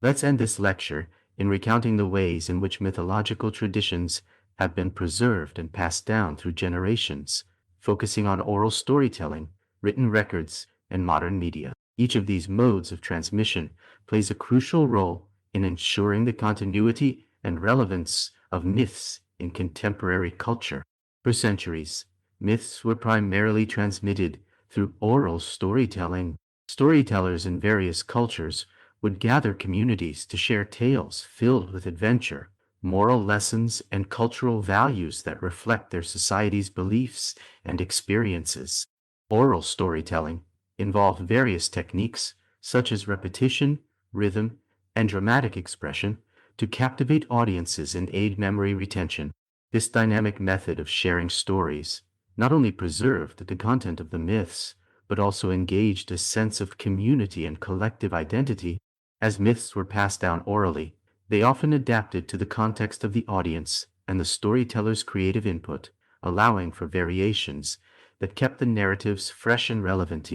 Let's end this lecture in recounting the ways in which mythological traditions have been preserved and passed down through generations, focusing on oral storytelling, written records, and modern media. Each of these modes of transmission plays a crucial role in ensuring the continuity and relevance of myths in contemporary culture. For centuries, myths were primarily transmitted through oral storytelling. Storytellers in various cultures would gather communities to share tales filled with adventure, moral lessons, and cultural values that reflect their society's beliefs and experiences. Oral storytelling involved various techniques such as repetition, rhythm, and dramatic expression to captivate audiences and aid memory retention. This dynamic method of sharing stories not only preserved the content of the myths, but also engaged a sense of community and collective identity. As myths were passed down orally, they often adapted to the context of the audience and the storyteller's creative input, allowing for variations that kept the narratives fresh and relevant.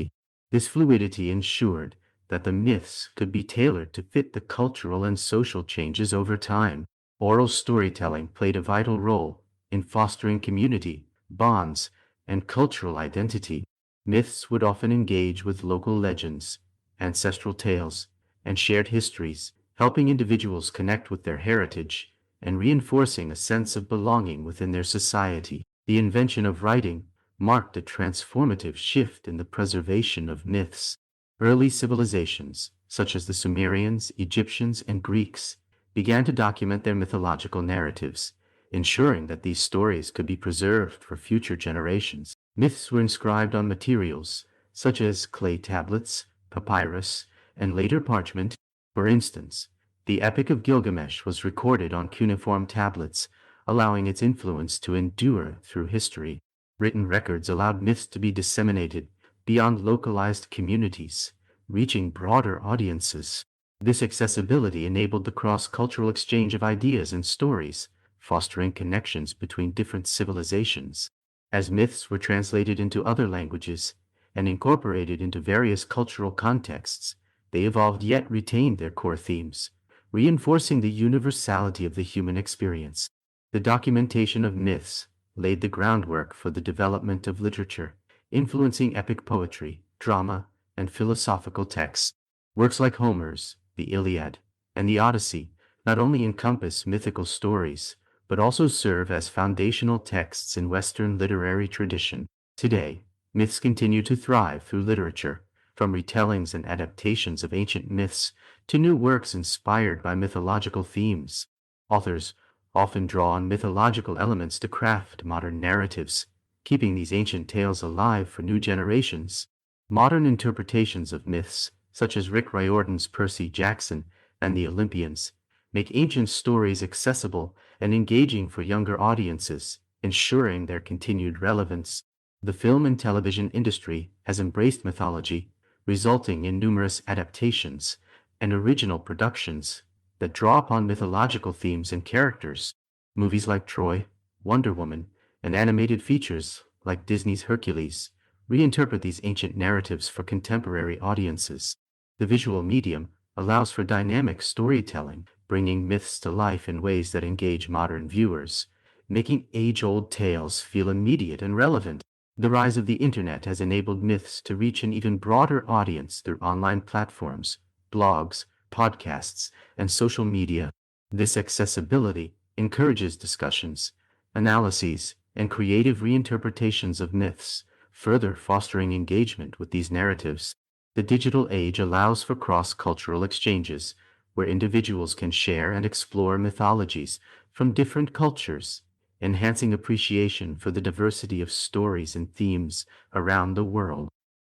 This fluidity ensured that the myths could be tailored to fit the cultural and social changes over time. Oral storytelling played a vital role in fostering community, bonds, and cultural identity. Myths would often engage with local legends, ancestral tales, and shared histories, helping individuals connect with their heritage and reinforcing a sense of belonging within their society. The invention of writing marked a transformative shift in the preservation of myths. Early civilizations, such as the Sumerians, Egyptians, and Greeks, began to document their mythological narratives, ensuring that these stories could be preserved for future generations. Myths were inscribed on materials such as clay tablets, papyrus, and later parchment. For instance, the Epic of Gilgamesh was recorded on cuneiform tablets, allowing its influence to endure through history. Written records allowed myths to be disseminated beyond localized communities, reaching broader audiences. This accessibility enabled the cross-cultural exchange of ideas and stories, fostering connections between different civilizations. As myths were translated into other languages and incorporated into various cultural contexts, they evolved yet retained their core themes, reinforcing the universality of the human experience. The documentation of myths laid the groundwork for the development of literature, influencing epic poetry, drama, and philosophical texts. Works like Homer's, the Iliad, and the Odyssey not only encompass mythical stories, but also serve as foundational texts in Western literary tradition. Today, myths continue to thrive through literature, from retellings and adaptations of ancient myths to new works inspired by mythological themes. Authors often draw on mythological elements to craft modern narratives, keeping these ancient tales alive for new generations. Modern interpretations of myths, such as Rick Riordan's Percy Jackson and the Olympians, make ancient stories accessible and engaging for younger audiences, ensuring their continued relevance. The film and television industry has embraced mythology, resulting in numerous adaptations and original productions that draw upon mythological themes and characters. Movies like Troy, Wonder Woman, and animated features like Disney's Hercules reinterpret these ancient narratives for contemporary audiences. The visual medium allows for dynamic storytelling, bringing myths to life in ways that engage modern viewers, making age-old tales feel immediate and relevant. The rise of the internet has enabled myths to reach an even broader audience through online platforms, blogs, podcasts, and social media. This accessibility encourages discussions, analyses, and creative reinterpretations of myths, further fostering engagement with these narratives. The digital age allows for cross-cultural exchanges, where individuals can share and explore mythologies from different cultures, enhancing appreciation for the diversity of stories and themes around the world.